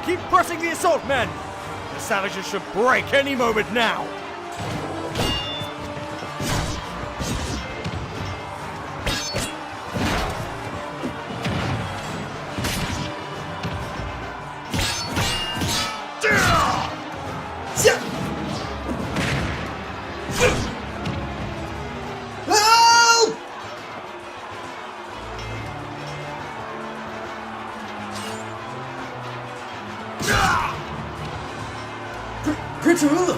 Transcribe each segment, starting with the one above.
Keep pressing the assault men! The savages should break any moment now! Prince Arulo,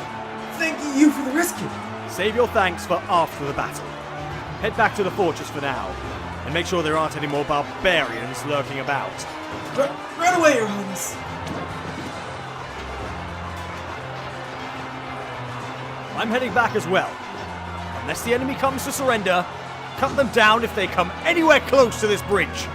thank you for the rescue. Save your thanks for after the battle. Head back to the fortress for now, and make sure there aren't any more barbarians lurking about. Run away, Your Highness. I'm heading back as well. Unless the enemy comes to surrender, cut them down if they come anywhere close to this bridge.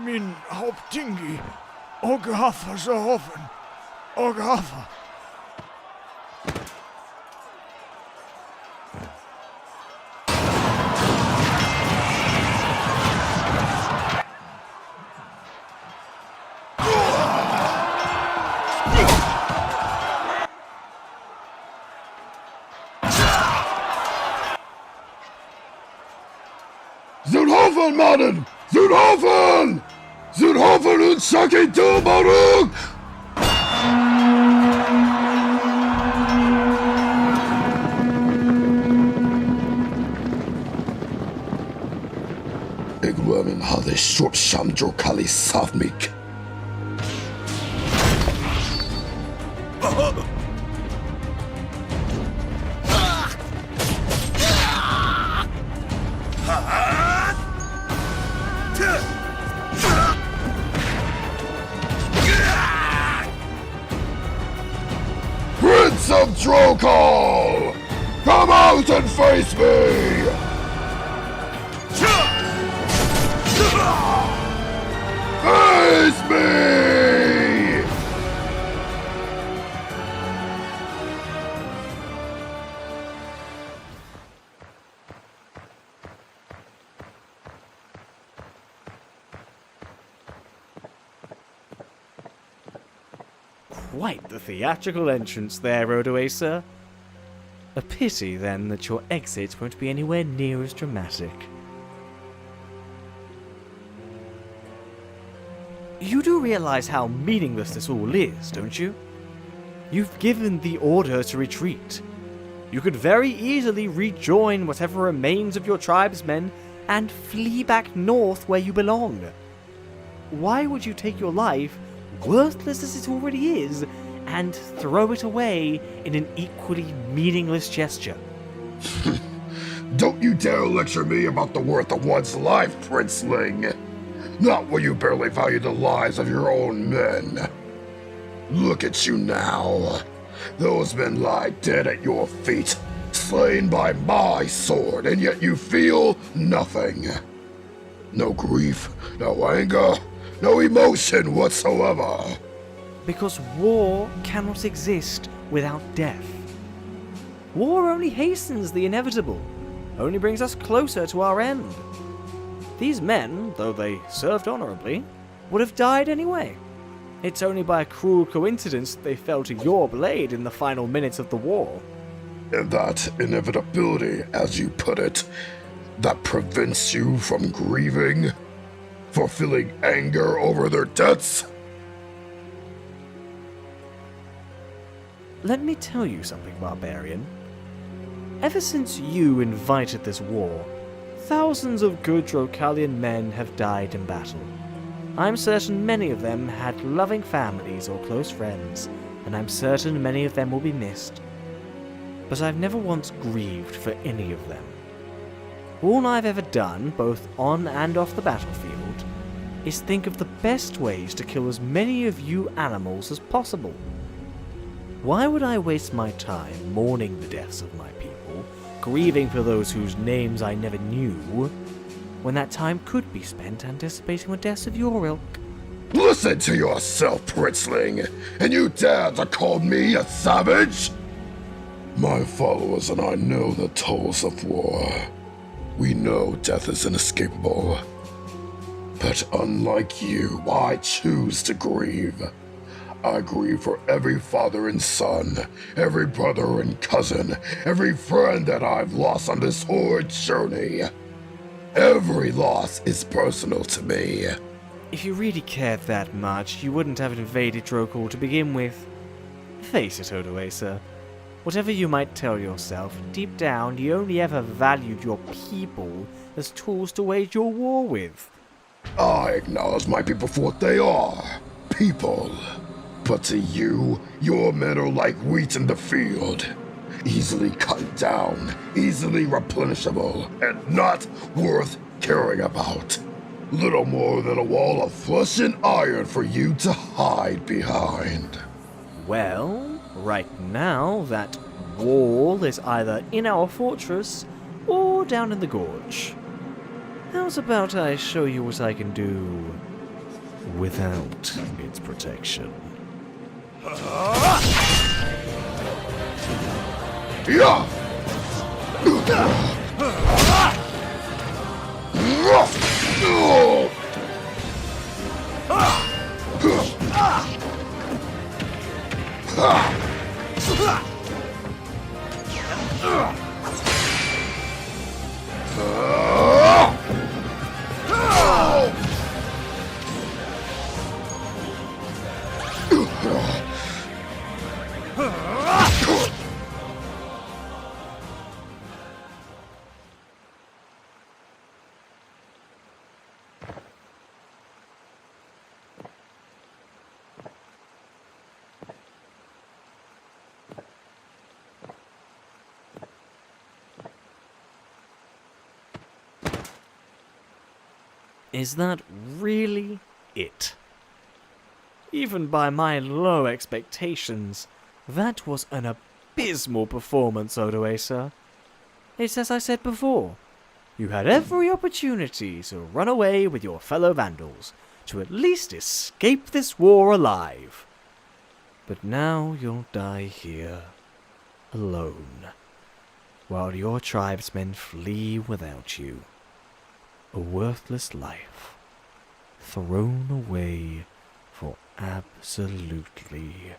Min Hauptdingi, Ogafa Zahofen, Ogafa. Zudhofen, Mannen! Zudhofen! Zudhofen und Sakitu Baruch! Ik wil mijn hadden short shamjo kali savmik. Prince of Drokal! Come out and face me! Face me! Quite the theatrical entrance there, Rodaway, sir. A pity, then, that your exit won't be anywhere near as dramatic. You do realize how meaningless this all is, don't you? You've given the order to retreat. You could very easily rejoin whatever remains of your tribesmen and flee back north where you belong. Why would you take your life, worthless as it already is, and throw it away in an equally meaningless gesture? Don't you dare lecture me about the worth of one's life, Princeling! Not when you barely value the lives of your own men. Look at you now. Those men lie dead at your feet, slain by my sword, and yet you feel nothing. No grief, no anger, no emotion whatsoever. Because war cannot exist without death. War only hastens the inevitable, only brings us closer to our end. These men, though they served honorably, would have died anyway. It's only by a cruel coincidence that they fell to your blade in the final minutes of the war. And that inevitability, as you put it, that prevents you from grieving, for feeling anger over their deaths? Let me tell you something, barbarian. Ever since you invited this war, thousands of good Drokalian men have died in battle. I'm certain many of them had loving families or close friends, and I'm certain many of them will be missed. But I've never once grieved for any of them. All I've ever done, both on and off the battlefield, is think of the best ways to kill as many of you animals as possible. Why would I waste my time mourning the deaths of my people, grieving for those whose names I never knew, when that time could be spent anticipating the deaths of your ilk? Listen to yourself, Princeling, and you dare to call me a savage? My followers and I know the tolls of war. We know death is inescapable. But unlike you, I choose to grieve. I grieve for every father and son, every brother and cousin, every friend that I've lost on this horrid journey. Every loss is personal to me. If you really cared that much, you wouldn't have invaded Drokul to begin with. Face it, Odoacer. Whatever you might tell yourself, deep down you only ever valued your people as tools to wage your war with. I acknowledge my people for what they are. People. But to you, your men are like wheat in the field. Easily cut down, easily replenishable, and not worth caring about. Little more than a wall of flesh and iron for you to hide behind. Well, right now that wall is either in our fortress or down in the gorge. How's about I show you what I can do without its protection? Yeah! Is that really it? Even by my low expectations, that was an abysmal performance, Odoacer. It's as I said before. You had every opportunity to run away with your fellow Vandals, to at least escape this war alive. But now you'll die here, alone, while your tribesmen flee without you. A worthless life, thrown away for absolutely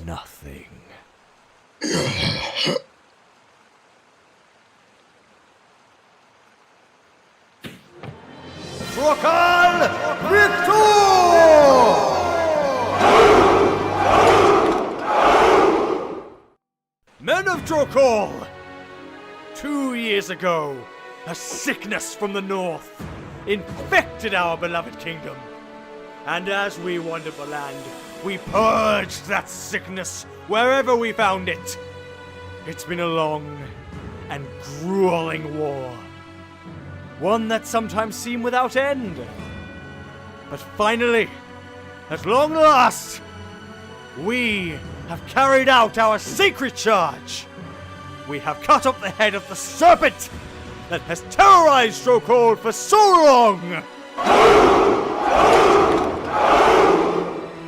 nothing. Drokul Victor! Men of Drokul! 2 years ago, a sickness from the north infected our beloved kingdom. And as we wandered the land, we purged that sickness wherever we found it. It's been a long and grueling war. One that sometimes seemed without end. But finally, at long last, we have carried out our sacred charge. We have cut off the head of the serpent that has terrorized Drokul for so long!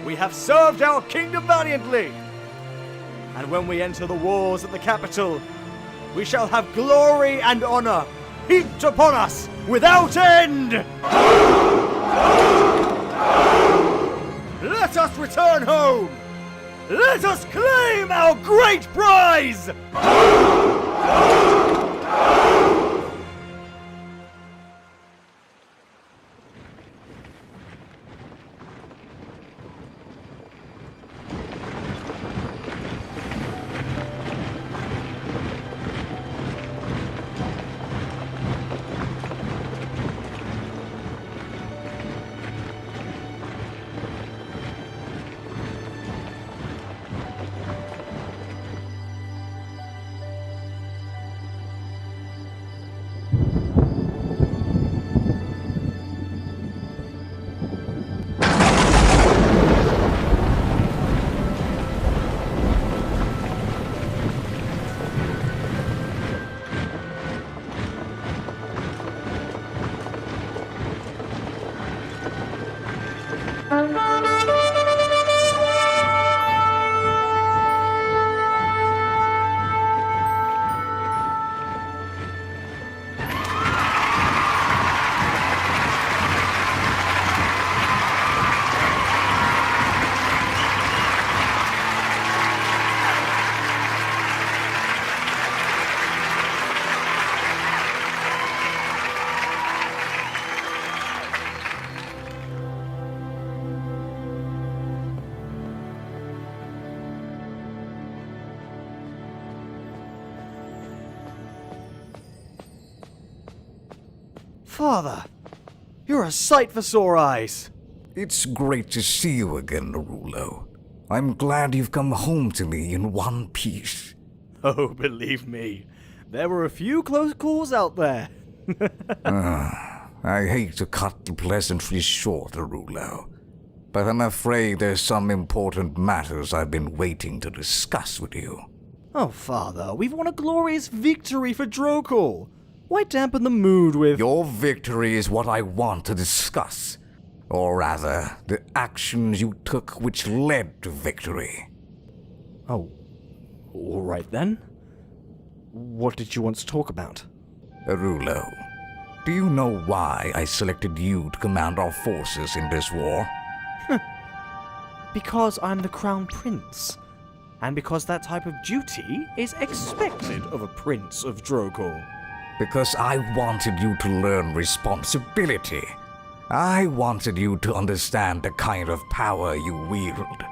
We have served our kingdom valiantly, and when we enter the walls of the capital, we shall have glory and honor heaped upon us without end! Let us return home! Let us claim our great prize! Father, you're a sight for sore eyes. It's great to see you again, Arulo. I'm glad you've come home to me in one piece. Oh, believe me, there were a few close calls out there. I hate to cut the pleasantries short, Arulo, but I'm afraid there's some important matters I've been waiting to discuss with you. Oh, Father, we've won a glorious victory for Drokul. Why dampen the mood with... Your victory is what I want to discuss. Or rather, the actions you took which led to victory. Oh, all right then. What did you want to talk about? Arulo, do you know why I selected you to command our forces in this war? Because I'm the Crown Prince. And because that type of duty is expected of a Prince of Drokul. Because I wanted you to learn responsibility. I wanted you to understand the kind of power you wield,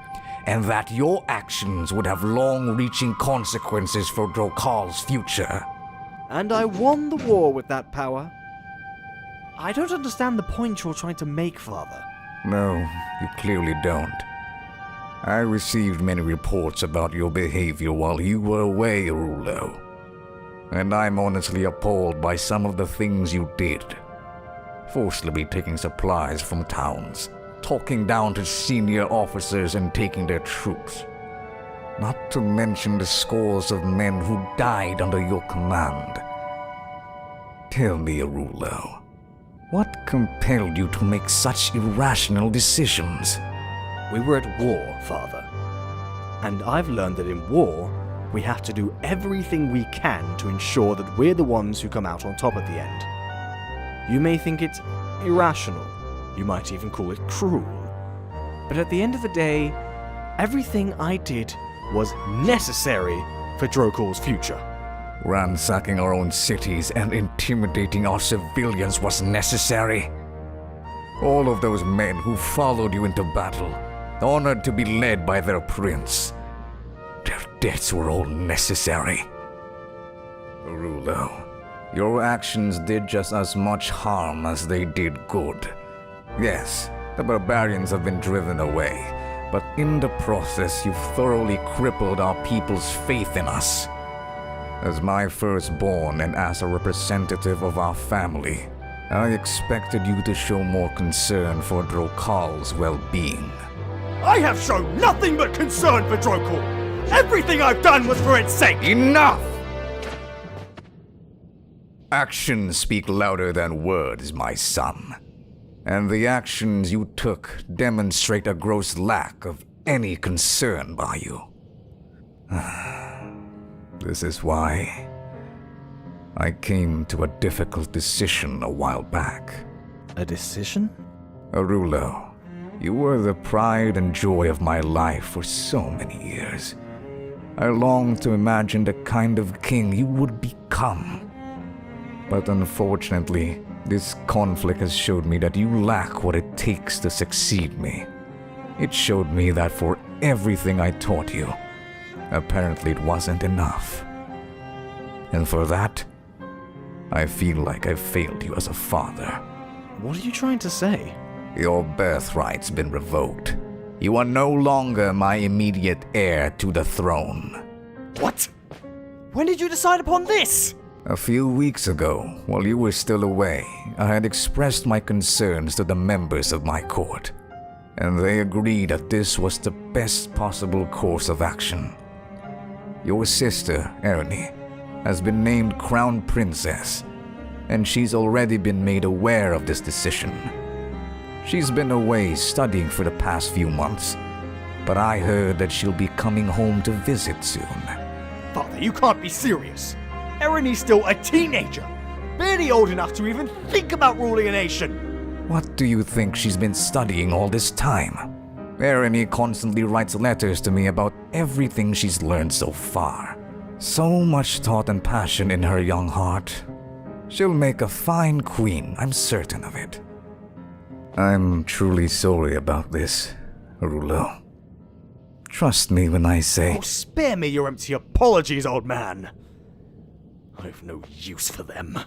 and that your actions would have long-reaching consequences for Drokal's future. And I won the war with that power. I don't understand the point you're trying to make, Father. No, you clearly don't. I received many reports about your behavior while you were away, Arulo. And I'm honestly appalled by some of the things you did. Forcibly taking supplies from towns, talking down to senior officers and taking their troops. Not to mention the scores of men who died under your command. Tell me, Arulo, what compelled you to make such irrational decisions? We were at war, Father. And I've learned that in war, we have to do everything we can to ensure that we're the ones who come out on top at the end. You may think it's irrational, you might even call it cruel, but at the end of the day, everything I did was necessary for Drokul's future. Ransacking our own cities and intimidating our civilians was necessary. All of those men who followed you into battle, honored to be led by their prince, their deaths were all necessary. Arulo, your actions did just as much harm as they did good. Yes, the barbarians have been driven away, but in the process you've thoroughly crippled our people's faith in us. As my firstborn and as a representative of our family, I expected you to show more concern for Drokal's well-being. I have shown nothing but concern for Drokul! Everything I've done was for its sake! Enough! Actions speak louder than words, my son. And the actions you took demonstrate a gross lack of any concern by you. This is why I came to a difficult decision a while back. A decision? Arulo, you were the pride and joy of my life for so many years. I longed to imagine the kind of king you would become. But unfortunately, this conflict has showed me that you lack what it takes to succeed me. It showed me that for everything I taught you, apparently it wasn't enough. And for that, I feel like I've failed you as a father. What are you trying to say? Your birthright's been revoked. You are no longer my immediate heir to the throne. What? When did you decide upon this? A few weeks ago, while you were still away, I had expressed my concerns to the members of my court, and they agreed that this was the best possible course of action. Your sister, Ernie, has been named Crown Princess, and she's already been made aware of this decision. She's been away studying for the past few months, but I heard that she'll be coming home to visit soon. Father, you can't be serious. Erinny's still a teenager, barely old enough to even think about ruling a nation. What do you think she's been studying all this time? Ernie constantly writes letters to me about everything she's learned so far. So much thought and passion in her young heart. She'll make a fine queen, I'm certain of it. I'm truly sorry about this, Arulo. Trust me when I say... Oh, spare me your empty apologies, old man. I've no use for them.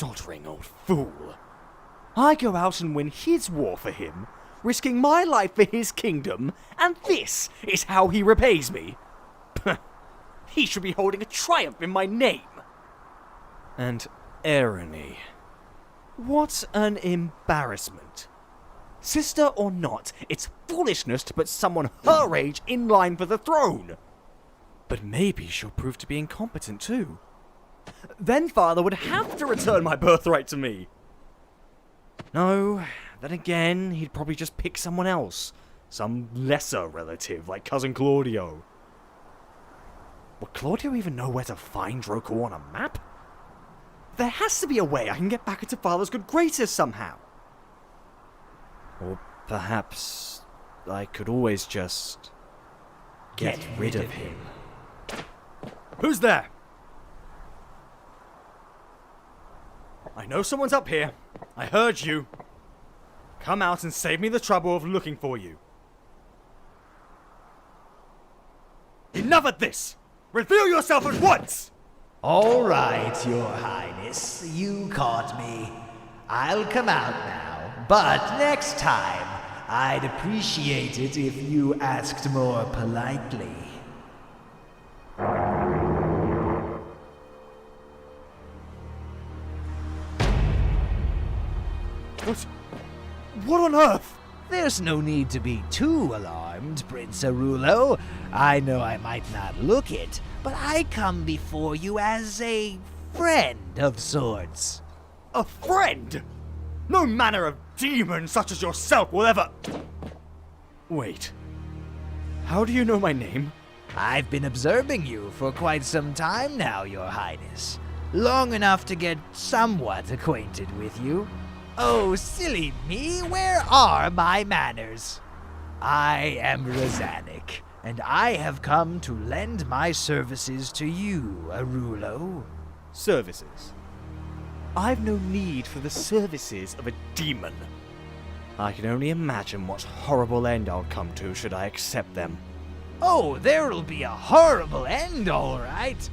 doddering old fool. I go out and win his war for him, risking my life for his kingdom, and this is how he repays me. He should be holding a triumph in my name. And irony. What an embarrassment. Sister or not, it's foolishness to put someone her age in line for the throne. But maybe she'll prove to be incompetent too. Then father would have to return my birthright to me. No, then again, he'd probably just pick someone else. Some lesser relative, like Cousin Claudio. Would Claudio even know where to find Roku on a map? There has to be a way I can get back into father's good graces somehow. Or perhaps I could always just get rid of him. Who's there? I know someone's up here. I heard you. Come out and save me the trouble of looking for you. Enough of this! Reveal yourself at once! All right, Your Highness, you caught me. I'll come out now, but next time, I'd appreciate it if you asked more politely. What on earth? There's no need to be too alarmed, Prince Arulo. I know I might not look it, but I come before you as a friend of sorts. A friend? No manner of demon such as yourself will ever... Wait. How do you know my name? I've been observing you for quite some time now, Your Highness. Long enough to get somewhat acquainted with you. Oh, silly me, where are my manners? I am Razanak, and I have come to lend my services to you, Arulo. Services? I've no need for the services of a demon. I can only imagine what horrible end I'll come to should I accept them. Oh, there'll be a horrible end, all right.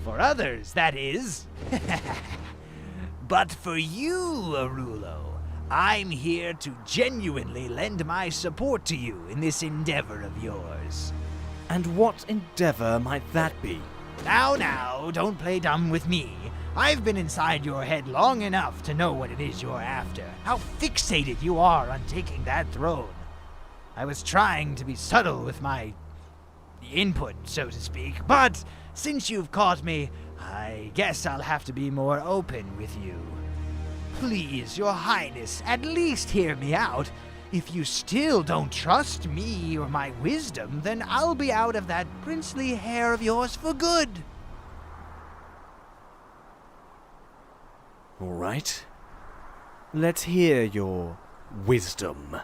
For others, that is. But for you, Arulo, I'm here to genuinely lend my support to you in this endeavor of yours. And what endeavor might that be? Now, don't play dumb with me. I've been inside your head long enough to know what it is you're after, how fixated you are on taking that throne. I was trying to be subtle with my input, so to speak, but since you've caught me, I guess I'll have to be more open with you. Please, Your Highness, at least hear me out. If you still don't trust me or my wisdom, then I'll be out of that princely hair of yours for good. All right. Let's hear your wisdom.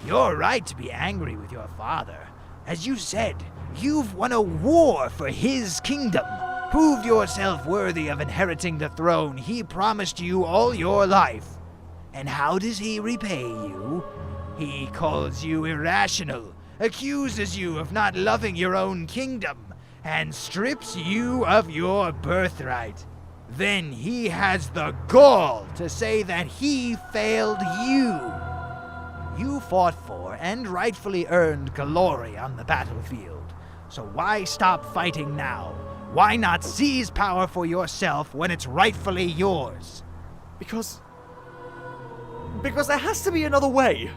You're right to be angry with your father. As you said, you've won a war for his kingdom. Proved yourself worthy of inheriting the throne he promised you all your life. And how does he repay you? He calls you irrational, accuses you of not loving your own kingdom, and strips you of your birthright. Then he has the gall to say that he failed you. You fought for and rightfully earned glory on the battlefield. So why stop fighting now? Why not seize power for yourself when it's rightfully yours? Because there has to be another way.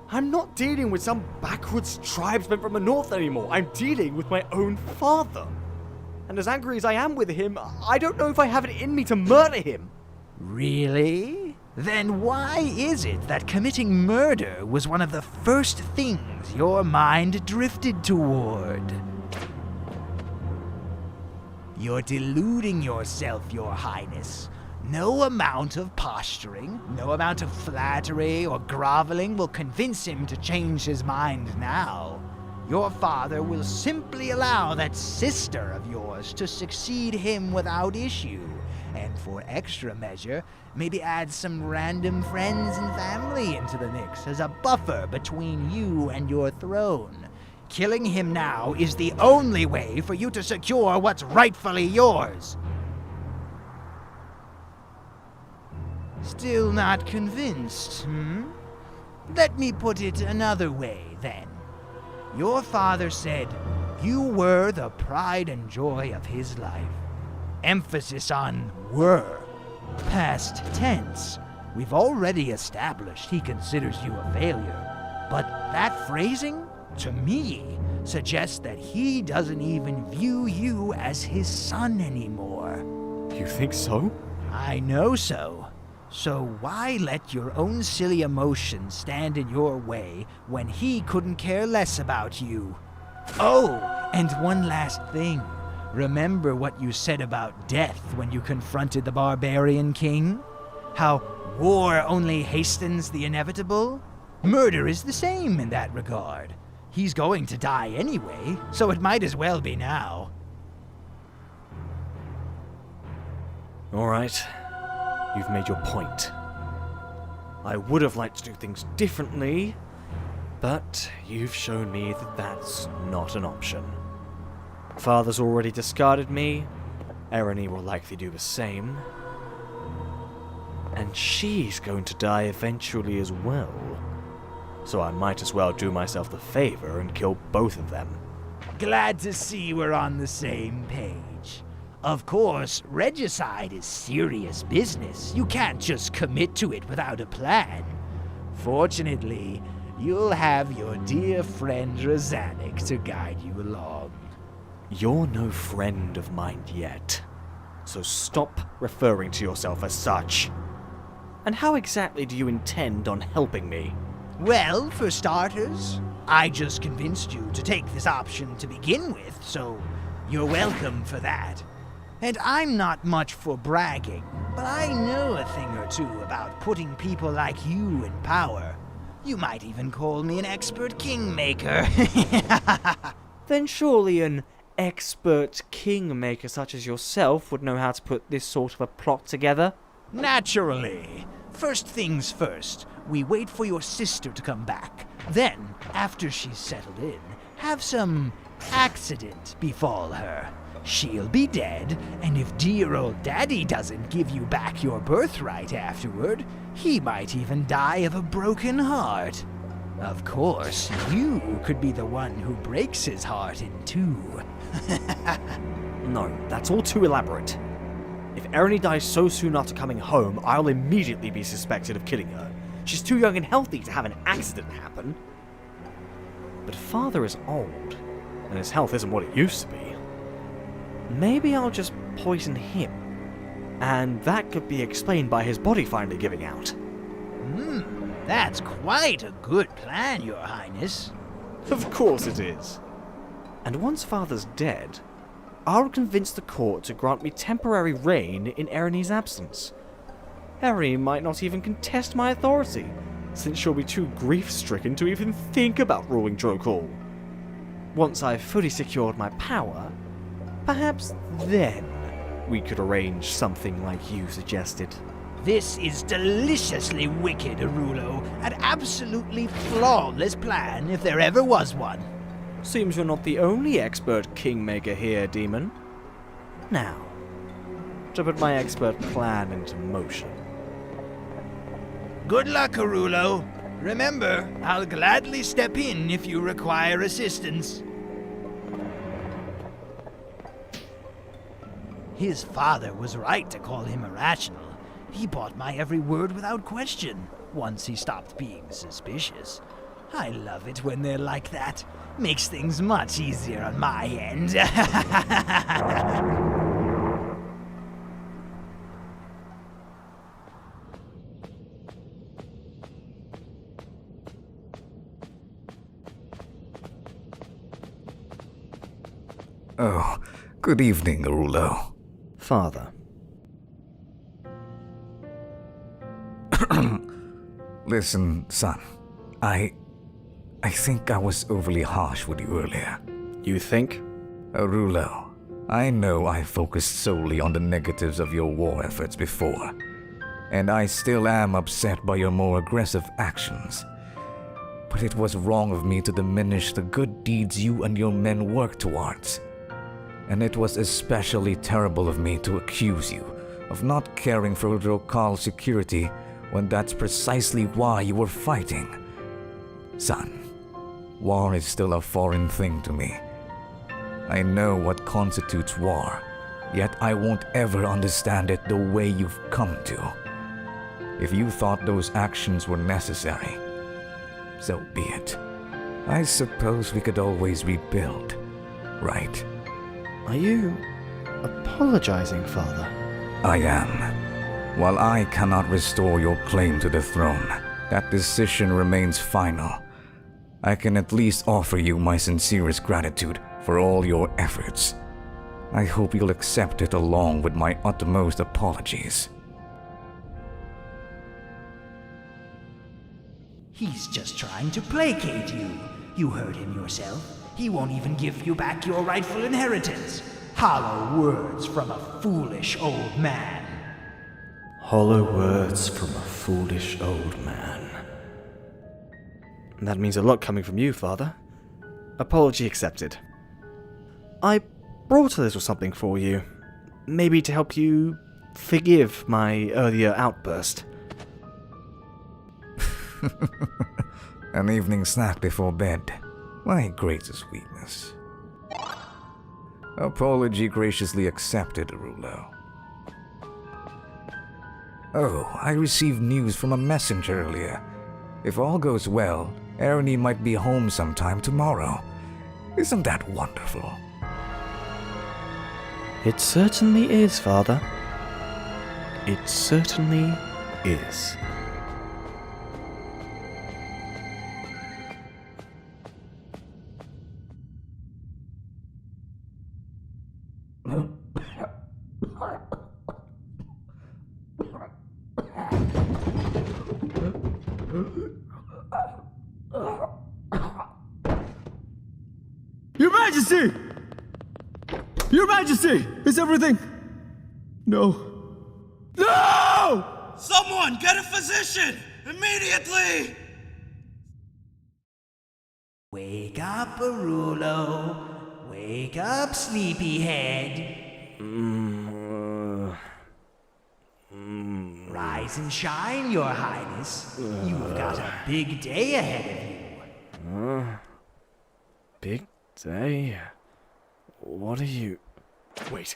I'm not dealing with some backwoods tribesman from the north anymore. I'm dealing with my own father. And as angry as I am with him, I don't know if I have it in me to murder him. Really? Then why is it that committing murder was one of the first things your mind drifted toward? You're deluding yourself, Your Highness. No amount of posturing, no amount of flattery or groveling will convince him to change his mind now. Your father will simply allow that sister of yours to succeed him without issue, and for extra measure, maybe add some random friends and family into the mix as a buffer between you and your throne. Killing him now is the only way for you to secure what's rightfully yours. Still not convinced, Let me put it another way, then. Your father said you were the pride and joy of his life. Emphasis on were. Past tense. We've already established he considers you a failure. But that phrasing, to me, suggests that he doesn't even view you as his son anymore. You think so? I know so. So why let your own silly emotions stand in your way when he couldn't care less about you? Oh, and one last thing. Remember what you said about death when you confronted the barbarian king? How war only hastens the inevitable? Murder is the same in that regard. He's going to die anyway, so it might as well be now. All right. You've made your point. I would have liked to do things differently, but you've shown me that that's not an option. Father's already discarded me. Ernie will likely do the same. And she's going to die eventually as well. So I might as well do myself the favor and kill both of them. Glad to see we're on the same page. Of course, regicide is serious business. You can't just commit to it without a plan. Fortunately, you'll have your dear friend Razanak to guide you along. You're no friend of mine yet, so stop referring to yourself as such. And how exactly do you intend on helping me? Well, for starters, I just convinced you to take this option to begin with, so you're welcome for that. And I'm not much for bragging, but I know a thing or two about putting people like you in power. You might even call me an expert kingmaker. Then surely an expert kingmaker such as yourself would know how to put this sort of a plot together? Naturally. First things first, we wait for your sister to come back. Then, after she's settled in, have some accident befall her. She'll be dead, and if dear old daddy doesn't give you back your birthright afterward, he might even die of a broken heart. Of course, you could be the one who breaks his heart in two. No, that's all too elaborate. If Ernie dies so soon after coming home, I'll immediately be suspected of killing her. She's too young and healthy to have an accident happen. But Father is old, and his health isn't what it used to be. Maybe I'll just poison him, and that could be explained by his body finally giving out. That's quite a good plan, Your Highness. Of course it is. And once Father's dead, I'll convince the court to grant me temporary reign in Ernie's absence. Ernie might not even contest my authority, since she'll be too grief-stricken to even think about ruling Drokul. Once I've fully secured my power, perhaps then we could arrange something like you suggested. This is deliciously wicked, Arulo. An absolutely flawless plan, if there ever was one. Seems you're not the only expert kingmaker here, Demon. Now, to put my expert plan into motion. Good luck, Arulo. Remember, I'll gladly step in if you require assistance. His father was right to call him irrational. He bought my every word without question, once he stopped being suspicious. I love it when they're like that. Makes things much easier on my end. Oh, good evening, Arulo. Father. Listen, son. I think I was overly harsh with you earlier. You think? Arulo, I know I focused solely on the negatives of your war efforts before, and I still am upset by your more aggressive actions. But it was wrong of me to diminish the good deeds you and your men work towards. And it was especially terrible of me to accuse you, of not caring for Drokal's security when that's precisely why you were fighting. Son, war is still a foreign thing to me. I know what constitutes war, yet I won't ever understand it the way you've come to. If you thought those actions were necessary, so be it. I suppose we could always rebuild, right? Are you apologizing, Father? I am. While I cannot restore your claim to the throne, that decision remains final. I can at least offer you my sincerest gratitude for all your efforts. I hope you'll accept it along with my utmost apologies. He's just trying to placate you. You heard him yourself. He won't even give you back your rightful inheritance. Hollow words from a foolish old man. Hollow words from a foolish old man. That means a lot coming from you, Father. Apology accepted. I brought a little something for you. Maybe to help you forgive my earlier outburst. An evening snack before bed. My greatest weakness. Apology graciously accepted, Arulo. Oh, I received news from a messenger earlier. If all goes well, Ernie might be home sometime tomorrow. Isn't that wonderful? It certainly is, Father. It certainly is. Your Majesty! Your Majesty! Is everything... No. No! Someone get a physician! Immediately! Wake up, Arulo. Wake up, sleepyhead. Rise and shine, Your Highness. You've got a big day ahead of you. Big day? What are you... Wait,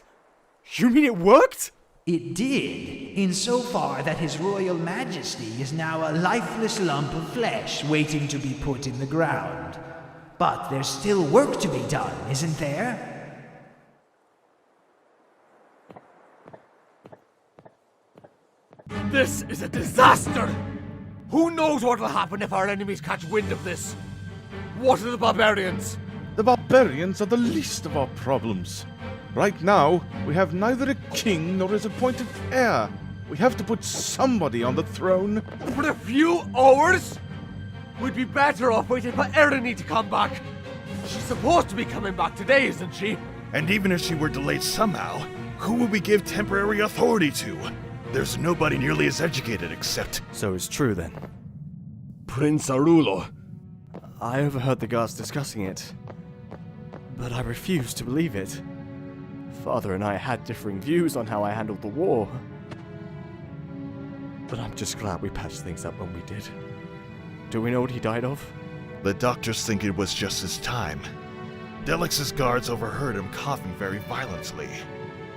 you mean it worked? It did, insofar that His Royal Majesty is now a lifeless lump of flesh waiting to be put in the ground. But there's still work to be done, isn't there? This is a disaster! Who knows what'll happen if our enemies catch wind of this? What are the barbarians? The barbarians are the least of our problems. Right now, we have neither a king nor his appointed heir. We have to put somebody on the throne. For a few hours? We'd be better off waiting for Ernie to come back. She's supposed to be coming back today, isn't she? And even if she were delayed somehow, who would we give temporary authority to? There's nobody nearly as educated except... So it's true then. Prince Arulo. I overheard the guards discussing it, but I refused to believe it. Father and I had differing views on how I handled the war. But I'm just glad we patched things up when we did. Do we know what he died of? The doctors think it was just his time. Delix's guards overheard him coughing very violently,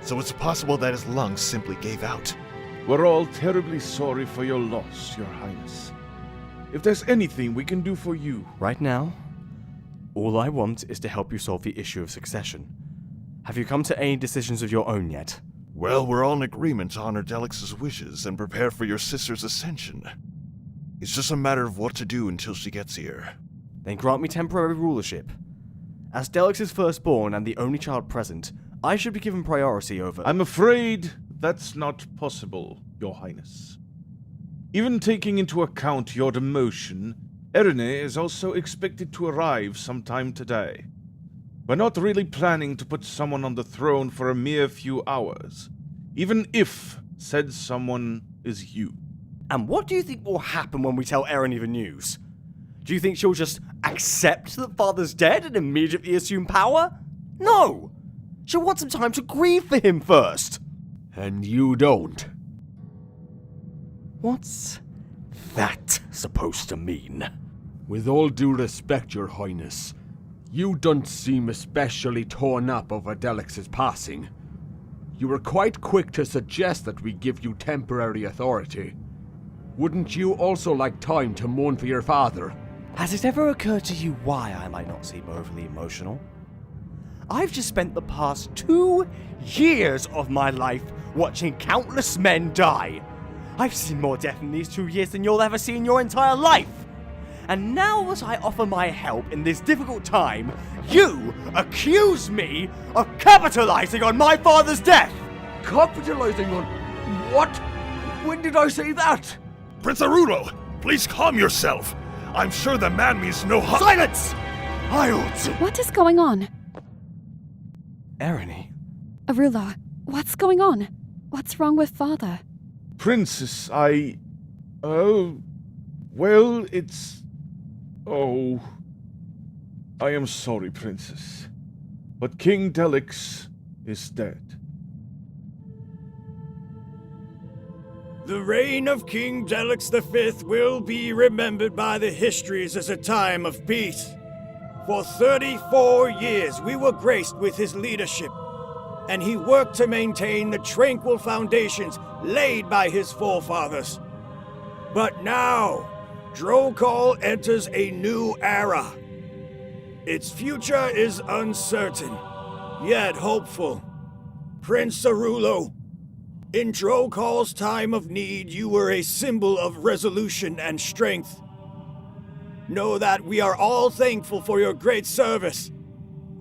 so it's possible that his lungs simply gave out. We're all terribly sorry for your loss, Your Highness. If there's anything we can do for you... Right now, all I want is to help you solve the issue of succession. Have you come to any decisions of your own yet? Well, we're all in agreement to honor Delix's wishes and prepare for your sister's ascension. It's just a matter of what to do until she gets here. Then grant me temporary rulership. As Delix's firstborn and the only child present, I should be given priority over... I'm afraid that's not possible, Your Highness. Even taking into account your demotion, Ernie is also expected to arrive sometime today. We're not really planning to put someone on the throne for a mere few hours, even if said someone is you. And what do you think will happen when we tell Ernie the news? Do you think she'll just accept that Father's dead and immediately assume power? No! She'll want some time to grieve for him first! and you don't. What's that supposed to mean? With all due respect, Your Highness, you don't seem especially torn up over Delix's passing. You were quite quick to suggest that we give you temporary authority. Wouldn't you also like time to mourn for your father? Has it ever occurred to you why I might not seem overly emotional? I've just spent the past 2 years of my life watching countless men die. I've seen more death in these 2 years than you'll ever see in your entire life. And now that I offer my help in this difficult time, you accuse me of capitalizing on my father's death! Capitalizing on what? When did I say that? Prince Arulo, please calm yourself. I'm sure the man means no harm. Silence! I ought to... What is going on? Ernie. Arulo, what's going on? What's wrong with father? Princess, well, it's... Oh... I am sorry, Princess. But King Delix is dead. The reign of King Delix V will be remembered by the histories as a time of peace. For 34 years, we were graced with his leadership, and he worked to maintain the tranquil foundations laid by his forefathers. But now, Drokol enters a new era. Its future is uncertain, yet hopeful. Prince Arulo, in Drokol's time of need, you were a symbol of resolution and strength. Know that we are all thankful for your great service,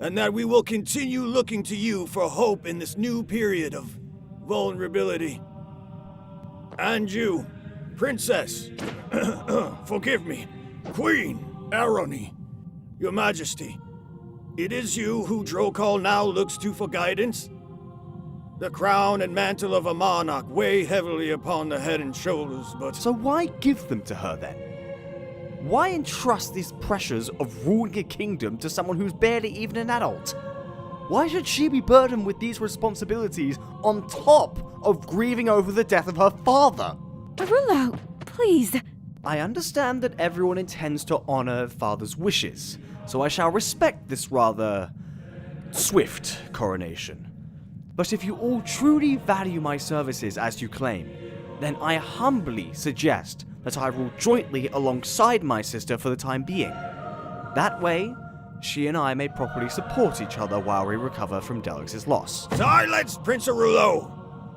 and that we will continue looking to you for hope in this new period of vulnerability. And you, Princess, forgive me, Queen Aroni, Your Majesty, it is you who Drokol now looks to for guidance? The crown and mantle of a monarch weigh heavily upon the head and shoulders, but... So why give them to her then? Why entrust these pressures of ruling a kingdom to someone who's barely even an adult? Why should she be burdened with these responsibilities on top of grieving over the death of her father? Arulo, please. I understand that everyone intends to honor father's wishes, so I shall respect this rather swift coronation. But if you all truly value my services as you claim, then I humbly suggest that I rule jointly alongside my sister for the time being. That way, she and I may properly support each other while we recover from Delix's loss. Silence, Prince Arulo!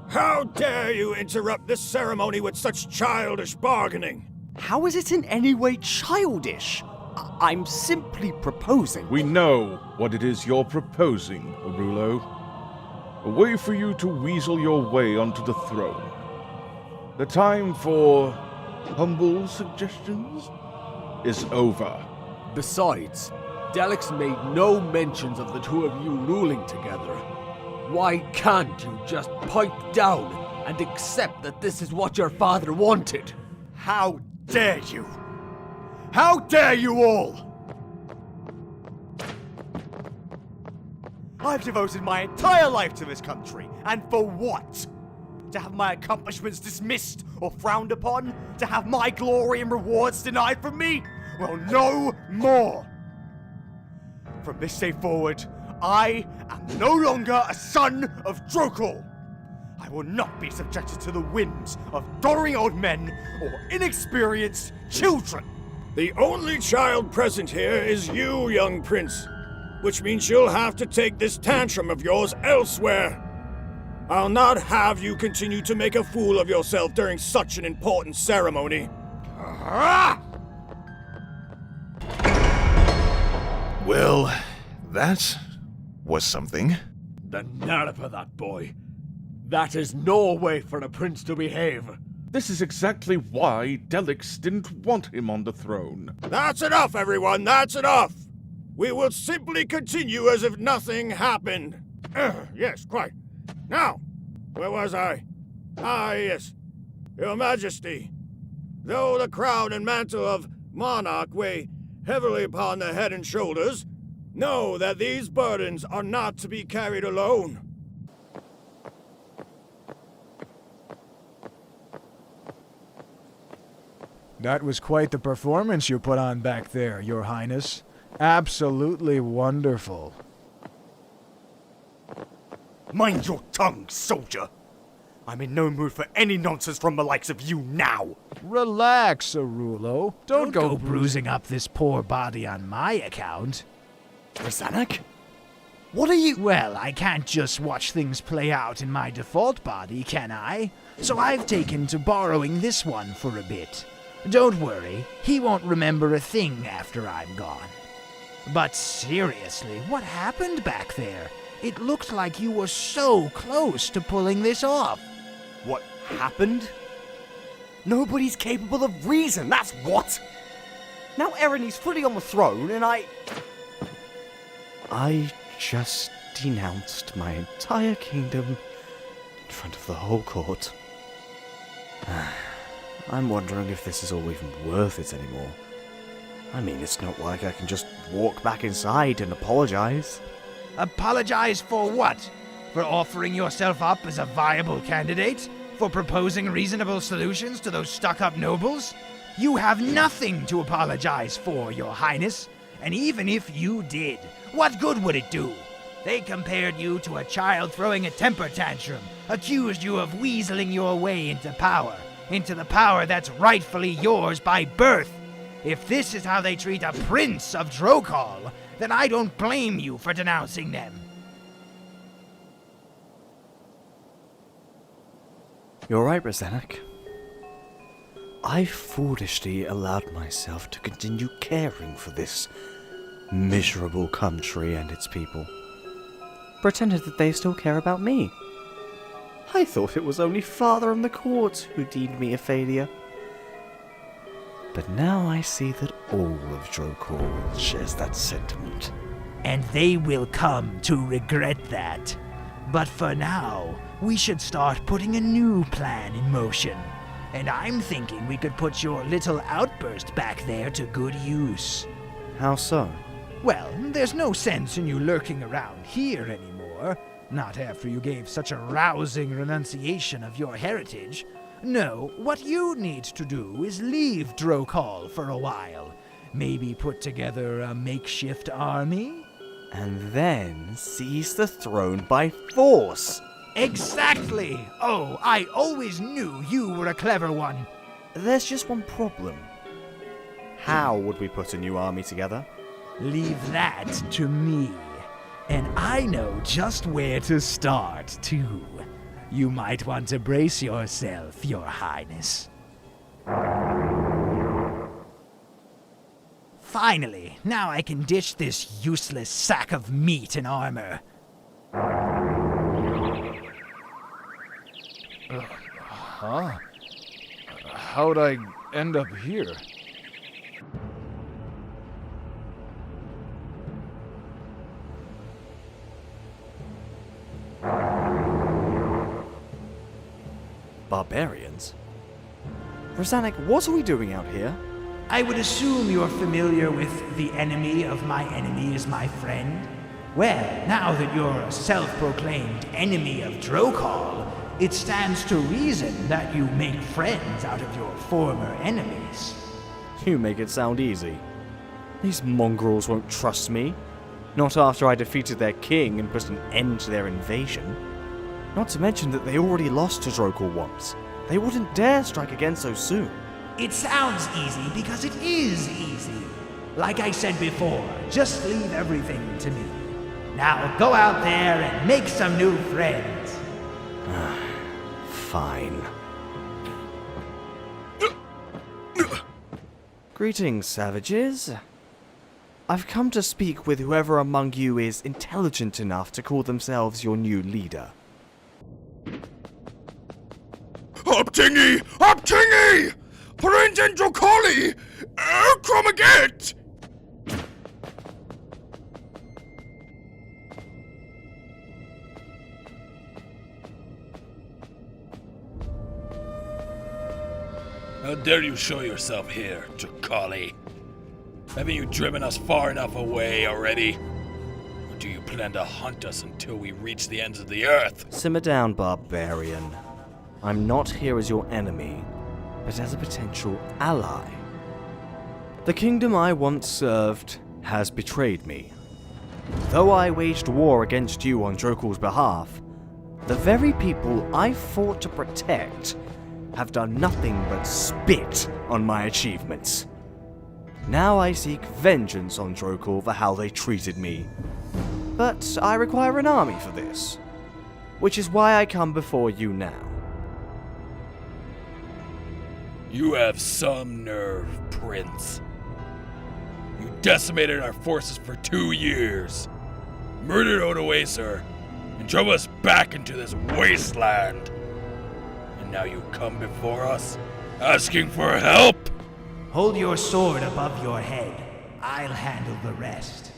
How dare you interrupt this ceremony with such childish bargaining? How is it in any way childish? I'm simply proposing. We know what it is you're proposing, Arulo. A way for you to weasel your way onto the throne. The time for humble suggestions is over. Besides, Delix made no mentions of the two of you ruling together. Why can't you just pipe down and accept that this is what your father wanted? How dare you? How dare you all? I've devoted my entire life to this country, and for what? To have my accomplishments dismissed or frowned upon? To have my glory and rewards denied from me? Well, no more! From this day forward, I am no longer a son of Drokol. I will not be subjected to the whims of doddering old men or inexperienced children. The only child present here is you, young prince, which means you'll have to take this tantrum of yours elsewhere. I'll not have you continue to make a fool of yourself during such an important ceremony. Well, that was something. The nerve of that boy. That is no way for a prince to behave. This is exactly why Delix didn't want him on the throne. That's enough, everyone, that's enough! We will simply continue as if nothing happened. Yes, quite. Now, where was I? Ah, yes. Your Majesty, though the crown and mantle of monarch weigh heavily upon the head and shoulders, know that these burdens are not to be carried alone. That was quite the performance you put on back there, Your Highness. Absolutely wonderful. Mind your tongue, soldier! I'm in no mood for any nonsense from the likes of you now! Relax, Arulo. Don't go bruising up this poor body on my account. Razanak? What are you— Well, I can't just watch things play out in my default body, can I? So I've taken to borrowing this one for a bit. Don't worry, he won't remember a thing after I'm gone. But seriously, what happened back there? It looked like you were so close to pulling this off. What happened? Nobody's capable of reason, that's what! Now Ereny's fully on the throne, and I just denounced my entire kingdom in front of the whole court. I'm wondering if this is all even worth it anymore. I mean, it's not like I can just walk back inside and apologize. Apologize for what? For offering yourself up as a viable candidate? For proposing reasonable solutions to those stuck-up nobles? You have nothing to apologize for, Your Highness. And even if you did, what good would it do? They compared you to a child throwing a temper tantrum, accused you of weaseling your way into the power that's rightfully yours by birth. If this is how they treat a prince of Drokal, then I don't blame you for denouncing them. You're right, Razanak. I foolishly allowed myself to continue caring for this miserable country and its people. Pretended that they still care about me. I thought it was only Father and the court who deemed me a failure. But now I see that all of Drokal shares that sentiment. And they will come to regret that. But for now, we should start putting a new plan in motion. And I'm thinking we could put your little outburst back there to good use. How so? Well, there's no sense in you lurking around here anymore. Not after you gave such a rousing renunciation of your heritage. No, what you need to do is leave Drokal for a while. Maybe put together a makeshift army? And then seize the throne by force! Exactly! Oh, I always knew you were a clever one. There's just one problem. How would we put a new army together? Leave that to me. And I know just where to start, too. You might want to brace yourself, Your Highness. Finally, now I can ditch this useless sack of meat and armor. Huh? How'd I end up here? Barbarians? Razanak, what are we doing out here? I would assume you're familiar with the enemy of my enemy is my friend. Well, now that you're a self-proclaimed enemy of Drokal, it stands to reason that you make friends out of your former enemies. You make it sound easy. These mongrels won't trust me. Not after I defeated their king and put an end to their invasion. Not to mention that they already lost to Drokal once. They wouldn't dare strike again so soon. It sounds easy because it is easy. Like I said before, just leave everything to me. Now go out there and make some new friends. Fine. Greetings, savages. I've come to speak with whoever among you is intelligent enough to call themselves your new leader. Uptingy! Uptingy! Printen Drokali! Chromaget! How dare you show yourself here, Drokali? Haven't you driven us far enough away already? Or do you plan to hunt us until we reach the ends of the earth? Simmer down, barbarian. I'm not here as your enemy. but as a potential ally. The kingdom I once served has betrayed me. Though I waged war against you on Drokol's behalf, the very people I fought to protect have done nothing but spit on my achievements. Now I seek vengeance on Drokol for how they treated me. But I require an army for this, which is why I come before you now. You have some nerve, Prince. You decimated our forces for 2 years, murdered Odoacer, and drove us back into this wasteland. And now you come before us, asking for help? Hold your sword above your head. I'll handle the rest.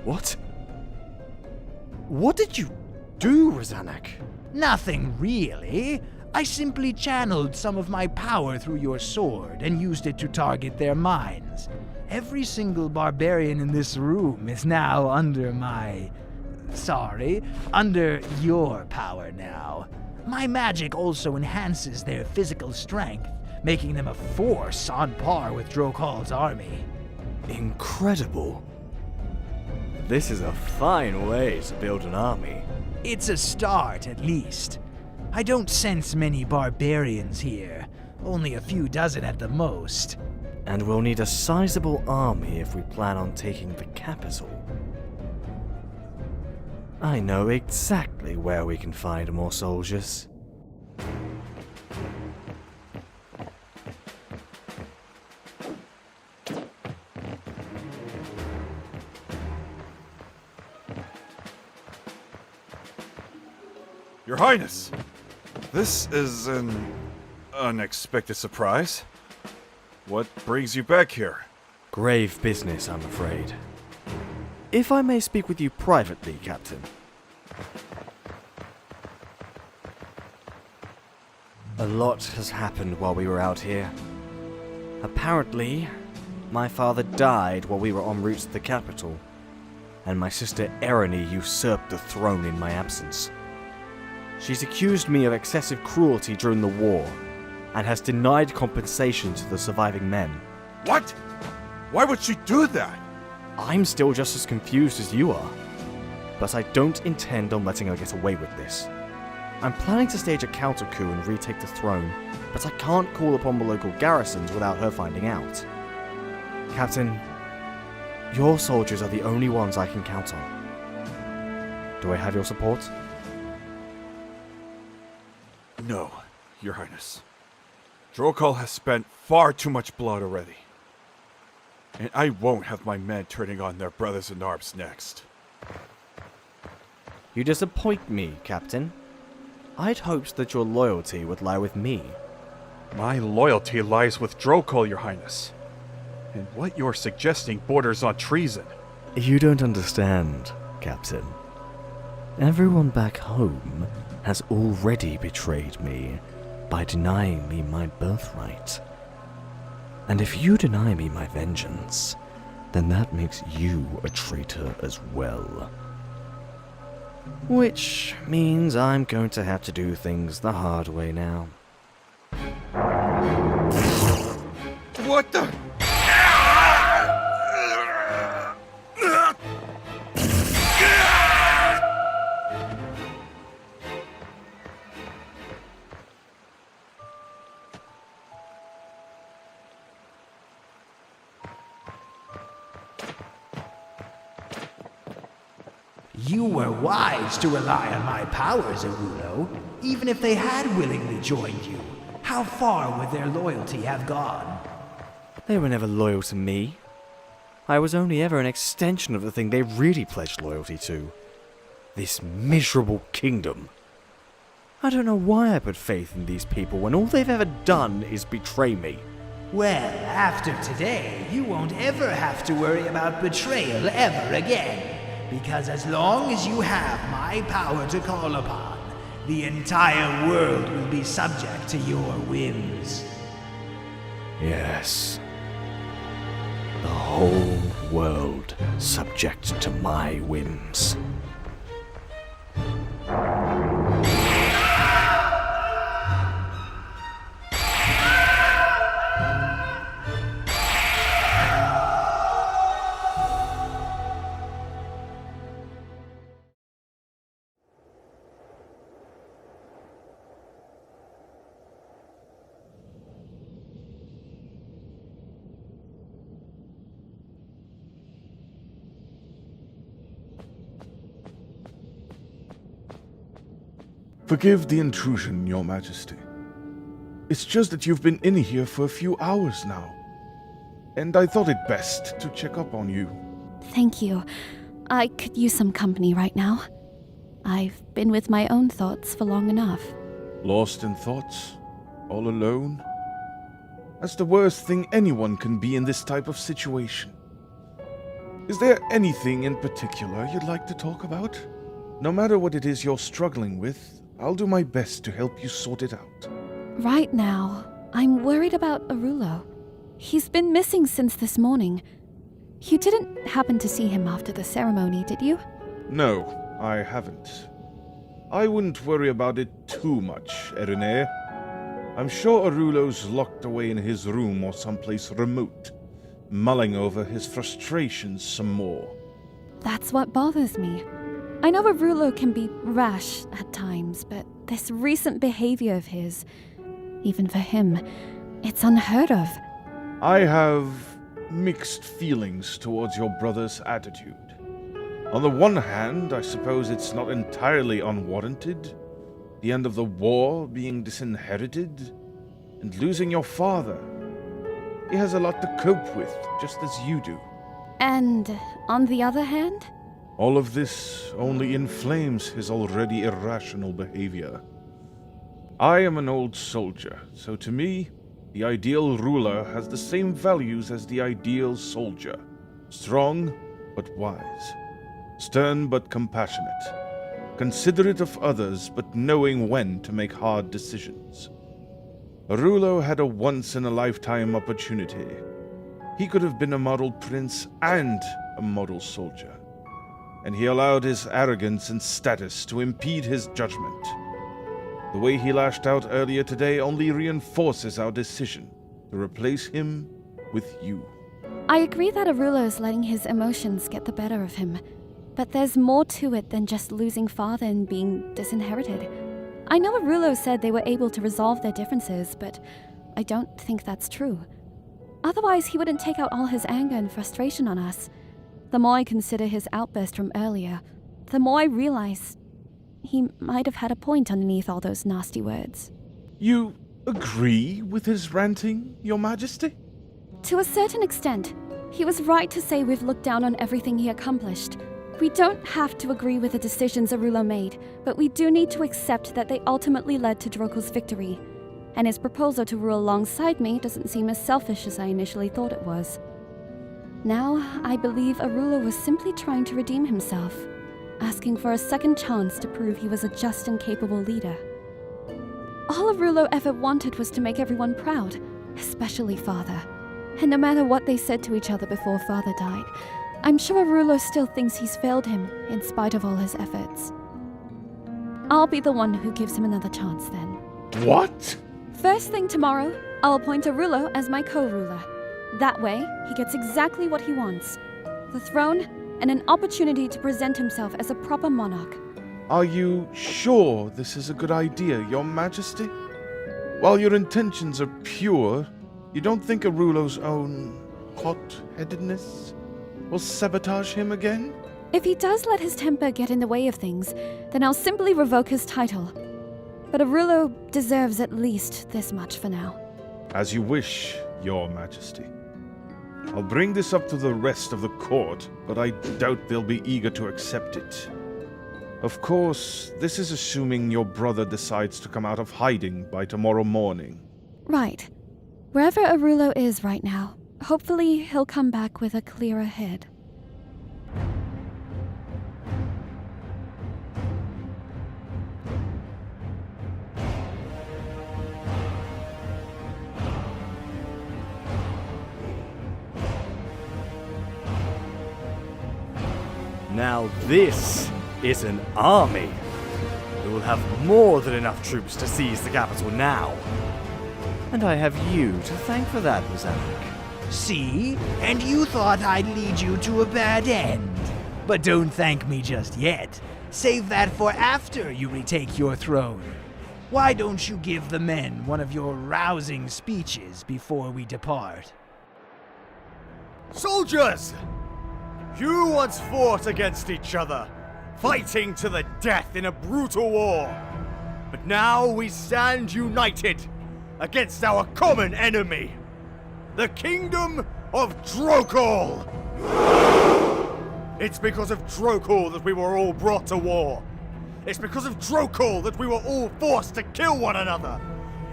What? What did you do, Razanak? Nothing really. I simply channeled some of my power through your sword and used it to target their minds. Every single barbarian in this room is now under under your power now. My magic also enhances their physical strength, making them a force on par with Drokol's army. Incredible. This is a fine way to build an army. It's a start, at least. I don't sense many barbarians here. Only a few dozen at the most. And we'll need a sizable army if we plan on taking the capital. I know exactly where we can find more soldiers. Your Highness, this is an unexpected surprise. What brings you back here? Grave business, I'm afraid. If I may speak with you privately, Captain. A lot has happened while we were out here. Apparently, my father died while we were en route to the capital, and my sister Eriny usurped the throne in my absence. She's accused me of excessive cruelty during the war, and has denied compensation to the surviving men. What? Why would she do that? I'm still just as confused as you are, but I don't intend on letting her get away with this. I'm planning to stage a counter coup and retake the throne, but I can't call upon the local garrisons without her finding out. Captain, your soldiers are the only ones I can count on. Do I have your support? No, Your Highness. Drokol has spent far too much blood already. And I won't have my men turning on their brothers in arms next. You disappoint me, Captain. I'd hoped that your loyalty would lie with me. My loyalty lies with Drokol, Your Highness. And what you're suggesting borders on treason. You don't understand, Captain. Everyone back home has already betrayed me by denying me my birthright. And if you deny me my vengeance, then that makes you a traitor as well. Which means I'm going to have to do things the hard way now. What the? You were wise to rely on my powers, Arulo. Even if they had willingly joined you, how far would their loyalty have gone? They were never loyal to me. I was only ever an extension of the thing they really pledged loyalty to. This miserable kingdom. I don't know why I put faith in these people when all they've ever done is betray me. Well, after today, you won't ever have to worry about betrayal ever again. Because as long as you have my power to call upon, the entire world will be subject to your whims. Yes. The whole world subject to my whims. Forgive the intrusion, Your Majesty. It's just that you've been in here for a few hours now, and I thought it best to check up on you. Thank you. I could use some company right now. I've been with my own thoughts for long enough. Lost in thoughts? All alone? That's the worst thing anyone can be in this type of situation. Is there anything in particular you'd like to talk about? No matter what it is you're struggling with, I'll do my best to help you sort it out. Right now, I'm worried about Arulo. He's been missing since this morning. You didn't happen to see him after the ceremony, did you? No, I haven't. I wouldn't worry about it too much, Erine. I'm sure Arulo's locked away in his room or someplace remote, mulling over his frustrations some more. That's what bothers me. I know Arulo can be rash at times, but this recent behavior of his, even for him, it's unheard of. I have mixed feelings towards your brother's attitude. On the one hand, I suppose it's not entirely unwarranted. The end of the war, being disinherited, and losing your father. He has a lot to cope with, just as you do. And on the other hand? All of this only inflames his already irrational behavior. I am an old soldier, so to me, the ideal ruler has the same values as the ideal soldier. Strong, but wise. Stern, but compassionate. Considerate of others, but knowing when to make hard decisions. Arulo had a once-in-a-lifetime opportunity. He could have been a model prince and a model soldier. And he allowed his arrogance and status to impede his judgment. The way he lashed out earlier today only reinforces our decision to replace him with you. I agree that Arulo's letting his emotions get the better of him, but there's more to it than just losing father and being disinherited. I know Arulo said they were able to resolve their differences, but I don't think that's true. Otherwise, he wouldn't take out all his anger and frustration on us. The more I consider his outburst from earlier, the more I realize he might have had a point underneath all those nasty words. You agree with his ranting, Your Majesty? To a certain extent, he was right to say we've looked down on everything he accomplished. We don't have to agree with the decisions Arulo made, but we do need to accept that they ultimately led to Drokel's victory. And his proposal to rule alongside me doesn't seem as selfish as I initially thought it was. Now, I believe Arulo was simply trying to redeem himself, asking for a second chance to prove he was a just and capable leader. All Arulo ever wanted was to make everyone proud, especially Father. And no matter what they said to each other before Father died, I'm sure Arulo still thinks he's failed him, in spite of all his efforts. I'll be the one who gives him another chance then. What? First thing tomorrow, I'll appoint Arulo as my co-ruler. That way, he gets exactly what he wants. The throne, and an opportunity to present himself as a proper monarch. Are you sure this is a good idea, Your Majesty? While your intentions are pure, you don't think Arulo's own hot-headedness will sabotage him again? If he does let his temper get in the way of things, then I'll simply revoke his title. But Arulo deserves at least this much for now. As you wish, Your Majesty. I'll bring this up to the rest of the court, but I doubt they'll be eager to accept it. Of course, this is assuming your brother decides to come out of hiding by tomorrow morning. Right. Wherever Arulo is right now, hopefully he'll come back with a clearer head. Now this is an army. We will have more than enough troops to seize the capital now. And I have you to thank for that, Razanak. See? And you thought I'd lead you to a bad end. But don't thank me just yet. Save that for after you retake your throne. Why don't you give the men one of your rousing speeches before we depart? Soldiers! You once fought against each other, fighting to the death in a brutal war. But now we stand united against our common enemy, the Kingdom of Drokol! It's because of Drokol that we were all brought to war. It's because of Drokol that we were all forced to kill one another.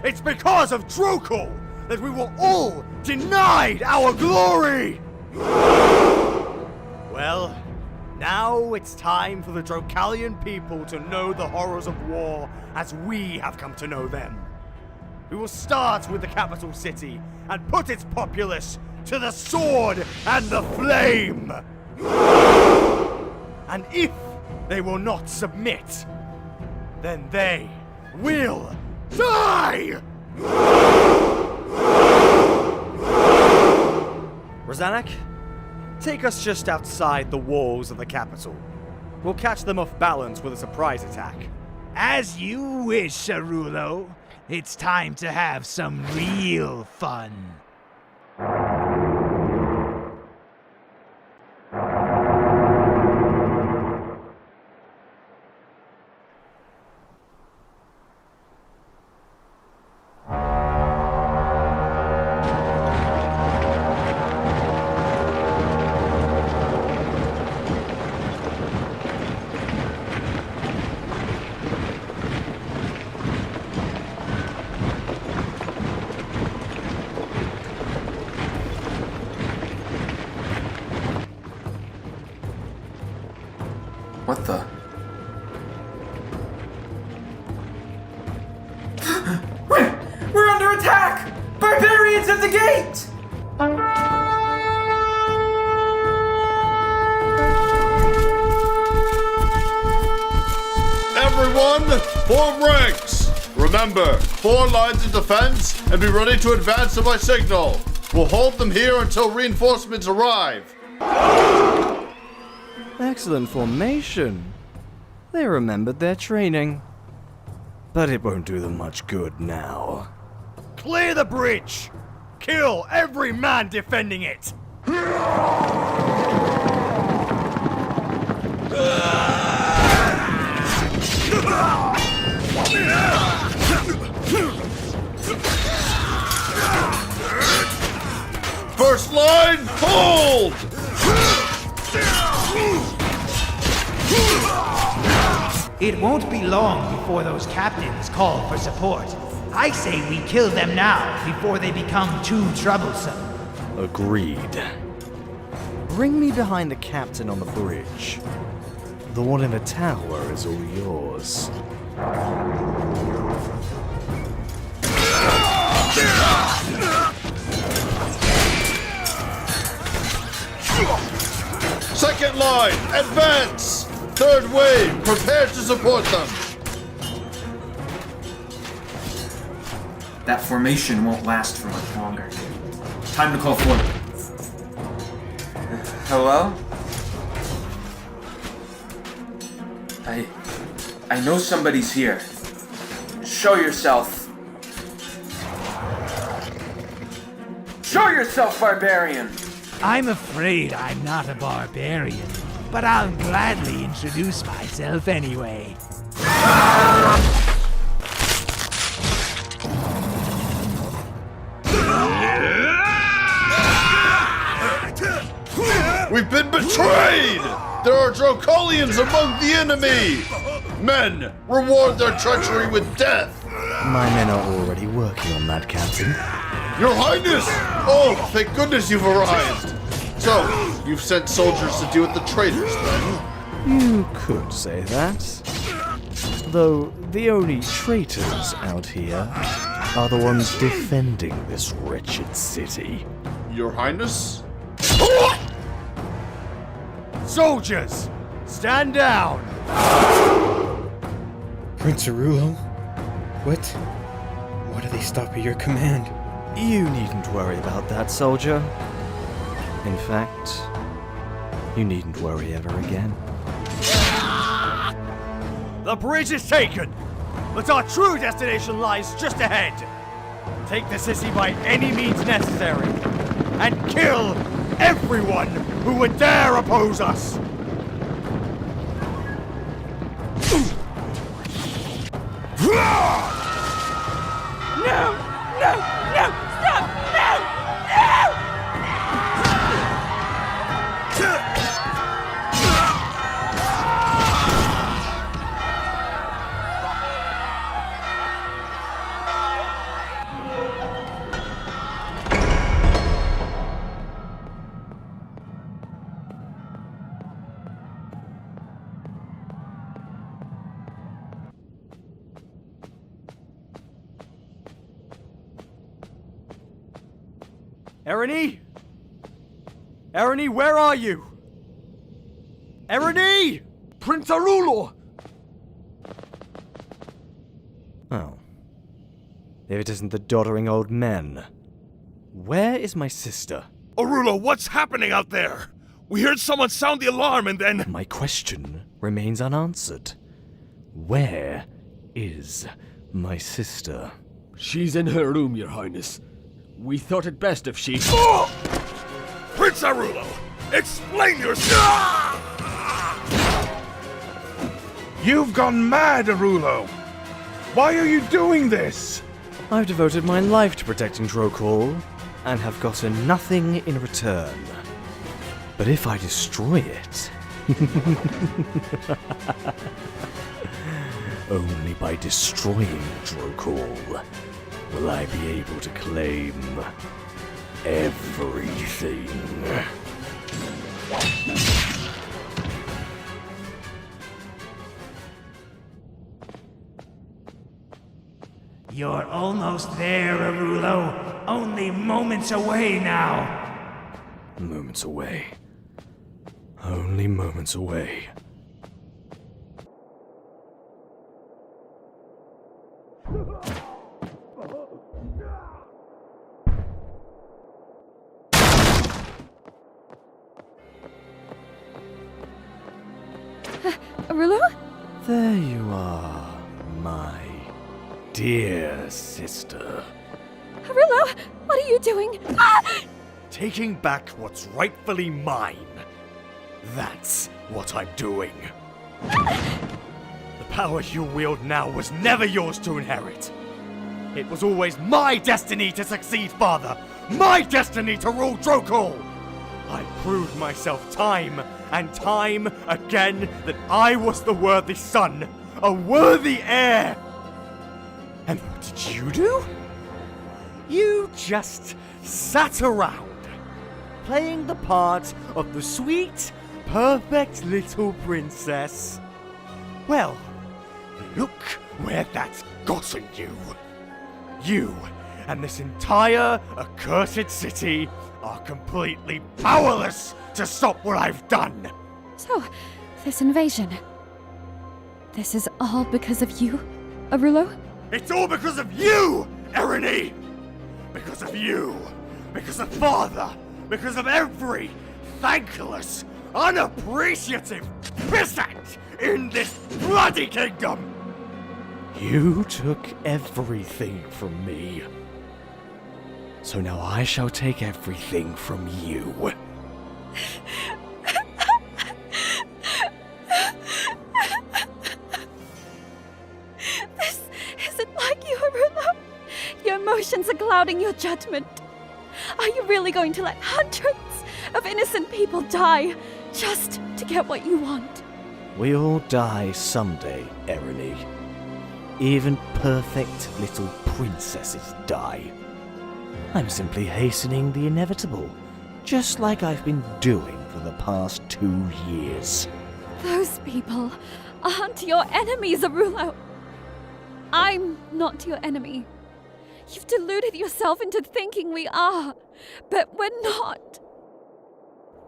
It's because of Drokol that we were all denied our glory! Well, now it's time for the Drokalian people to know the horrors of war as we have come to know them. We will start with the capital city and put its populace to the sword and the flame! And if they will not submit, then they will die! Razanak, take us just outside the walls of the capital. We'll catch them off balance with a surprise attack. As you wish, Arulo. It's time to have some real fun. What the? We're under attack! Barbarians at the gate! Everyone, form ranks! Remember, 4 lines of defense and be ready to advance to my signal. We'll hold them here until reinforcements arrive. Excellent formation. They remembered their training. But it won't do them much good now. Clear the bridge! Kill every man defending it! First line, hold! It won't be long before those captains call for support. I say we kill them now before they become too troublesome. Agreed. Bring me behind the captain on the bridge. The one in the tower is all yours. Second line, advance! Third wave, prepare to support them! That formation won't last for much longer. Time to call for it. Hello? I know somebody's here. Show yourself. Show yourself, barbarian! I'm afraid I'm not a barbarian, but I'll gladly introduce myself anyway. We've been betrayed! There are Dracolians among the enemy! Men, reward their treachery with death! My men are already working on that, Captain. Your Highness! Oh, thank goodness you've arrived! So, you've sent soldiers to deal with the traitors, then? You could say that. Though the only traitors out here are the ones defending this wretched city. Your Highness? Soldiers, stand down! Prince Arulo? What do they stop at your command? You needn't worry about that, soldier. In fact, you needn't worry ever again. The bridge is taken, but our true destination lies just ahead. Take the city by any means necessary, and kill everyone who would dare oppose us! No! No! No! Stop! No! Eriny? Eriny, where are you? Eriny! Prince Arulo! Oh. If it isn't the doddering old men. Where is my sister? Arulo, what's happening out there? We heard someone sound the alarm and then... My question remains unanswered. Where is my sister? She's in her room, Your Highness. We thought it best if she... Oh! Prince Arulo, explain yourself! You've gone mad, Arulo! Why are you doing this? I've devoted my life to protecting Drokol, and have gotten nothing in return. But if I destroy it... only by destroying Drokol will I be able to claim everything. You're almost there, Arulo. Only moments away now. Moments away. Only moments away. Arulo? There you are, my dear sister. Arulo, what are you doing? Ah! Taking back what's rightfully mine. That's what I'm doing. The power you wield now was never yours to inherit. It was always my destiny to succeed, Father. My destiny to rule Drokol. I proved myself time and time again that I was the worthy son, a worthy heir. And what did you do? You just sat around, playing the part of the sweet, perfect little princess. Well, look where that's gotten you. You and this entire accursed city are completely powerless to stop what I've done. So, this invasion. This is all because of you, Arulo? It's all because of you, Eriny! Because of you. Because of Father. Because of every thankless, unappreciative peasant in this bloody kingdom! You took everything from me. So now I shall take everything from you. This isn't like you, Arulo. Your emotions are clouding your judgment. Are you really going to let hundreds of innocent people die just to get what you want. We all die someday, Eriny. Even perfect little princesses die. I'm simply hastening the inevitable, just like I've been doing for the past 2 years. Those people aren't your enemies, Arulo. I'm not your enemy. You've deluded yourself into thinking we are, but we're not.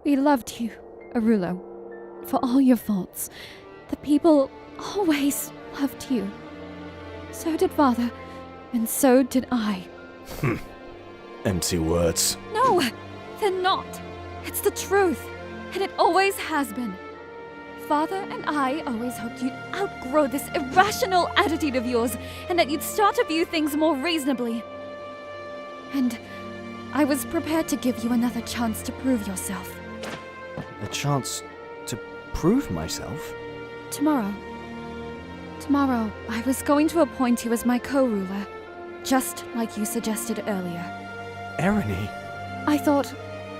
We loved you, Arulo, for all your faults. The people always loved you. So did Father, and so did I. Empty words. No, they're not. It's the truth, and it always has been. Father and I always hoped you'd outgrow this irrational attitude of yours, and that you'd start to view things more reasonably. And I was prepared to give you another chance to prove yourself. A chance to prove myself? Tomorrow, I was going to appoint you as my co-ruler, just like you suggested earlier. Eriny? I thought,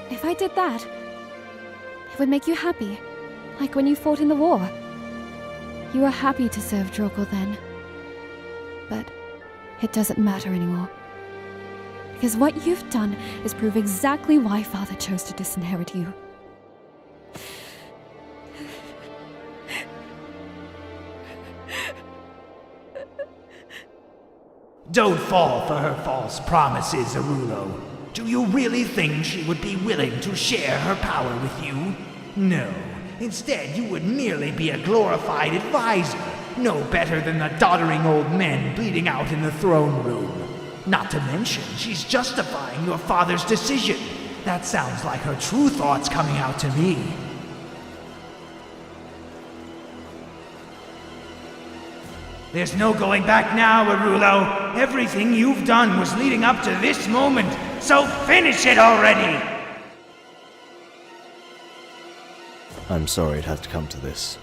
if I did that, it would make you happy, like when you fought in the war. You were happy to serve Drokel then. But it doesn't matter anymore. Because what you've done is prove exactly why Father chose to disinherit you. Don't fall for her false promises, Arulo. Do you really think she would be willing to share her power with you? No. Instead, you would merely be a glorified advisor, no better than the doddering old men bleeding out in the throne room. Not to mention, she's justifying your father's decision. That sounds like her true thoughts coming out to me. There's no going back now, Arulo. Everything you've done was leading up to this moment, so finish it already! I'm sorry it had to come to this,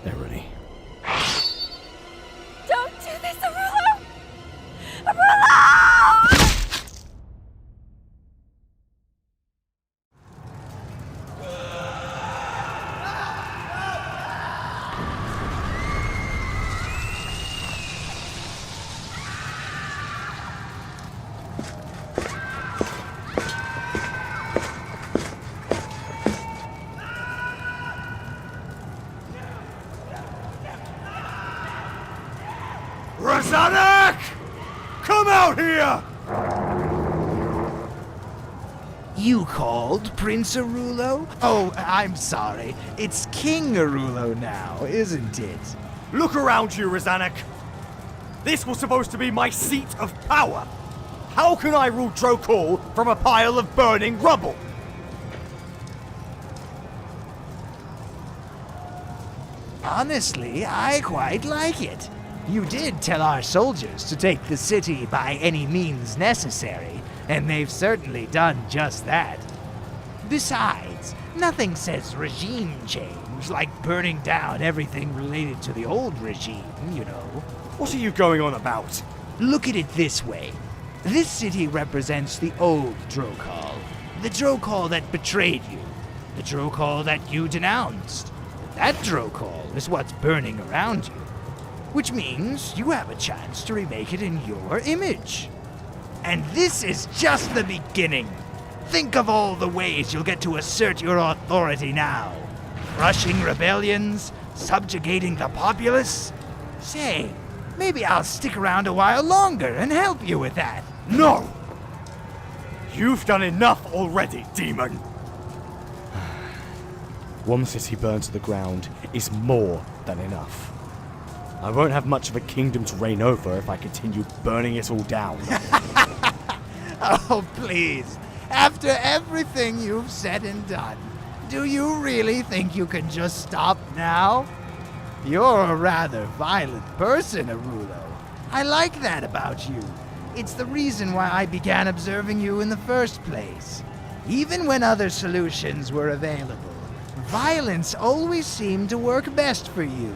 Eriny. Don't do this, Arulo! Arulo! Razanak! Come out here! You called Prince Arulo? Oh, I'm sorry. It's King Arulo now, isn't it? Look around you, Razanak. This was supposed to be my seat of power. How can I rule Drokel from a pile of burning rubble? Honestly, I quite like it. You did tell our soldiers to take the city by any means necessary, and they've certainly done just that. Besides, nothing says regime change like burning down everything related to the old regime, you know. What are you going on about? Look at it this way. This city represents the old Drokel. The Drokel that betrayed you. The Drokel that you denounced. That Drokel is what's burning around you. Which means you have a chance to remake it in your image. And this is just the beginning. Think of all the ways you'll get to assert your authority now. Crushing rebellions, subjugating the populace. Say, maybe I'll stick around a while longer and help you with that. No! You've done enough already, demon! One city burned to the ground is more than enough. I won't have much of a kingdom to reign over if I continue burning it all down. Oh, please. After everything you've said and done, do you really think you can just stop now? You're a rather violent person, Arulo. I like that about you. It's the reason why I began observing you in the first place. Even when other solutions were available, violence always seemed to work best for you.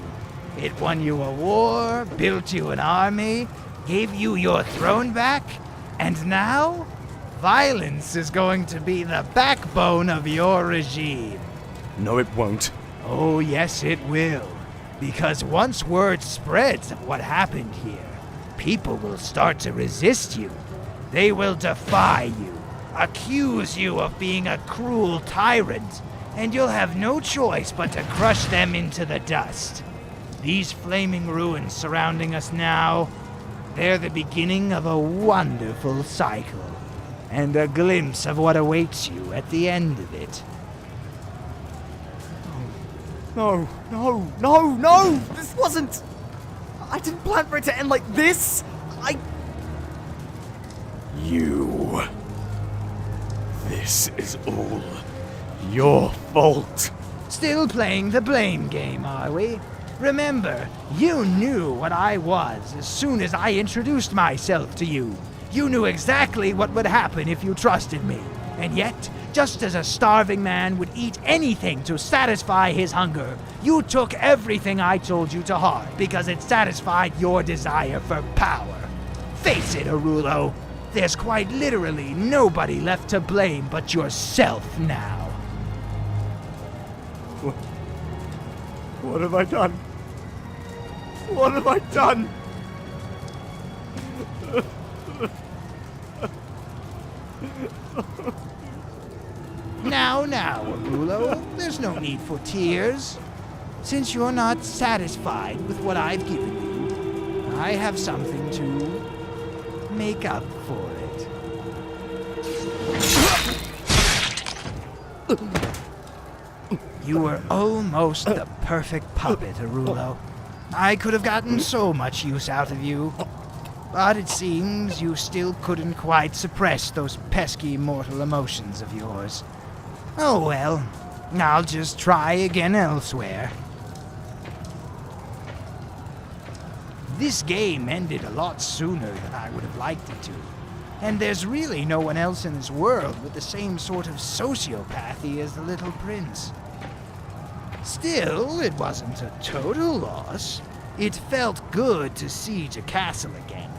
It won you a war, built you an army, gave you your throne back, and now, violence is going to be the backbone of your regime. No, it won't. Oh, yes, it will. Because once word spreads of what happened here, people will start to resist you. They will defy you, accuse you of being a cruel tyrant, and you'll have no choice but to crush them into the dust. These flaming ruins surrounding us now, they're the beginning of a wonderful cycle, and a glimpse of what awaits you at the end of it. No, no, no, no! This wasn't... I didn't plan for it to end like this! You. This is all your fault. Still playing the blame game, are we? Remember, you knew what I was as soon as I introduced myself to you. You knew exactly what would happen if you trusted me. And yet, just as a starving man would eat anything to satisfy his hunger, you took everything I told you to heart because it satisfied your desire for power. Face it, Arulo, there's quite literally nobody left to blame but yourself now. What have I done? What have I done? Now, Arulo, there's no need for tears. Since you're not satisfied with what I've given you, I have something to make up for it. You were almost the perfect puppet, Arulo. I could have gotten so much use out of you. But it seems you still couldn't quite suppress those pesky mortal emotions of yours. Oh well, I'll just try again elsewhere. This game ended a lot sooner than I would have liked it to. And there's really no one else in this world with the same sort of sociopathy as the little prince. Still, it wasn't a total loss. It felt good to siege a castle again.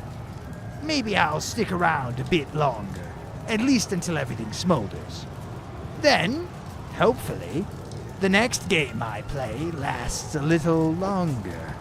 Maybe I'll stick around a bit longer, at least until everything smolders. Then, hopefully, the next game I play lasts a little longer.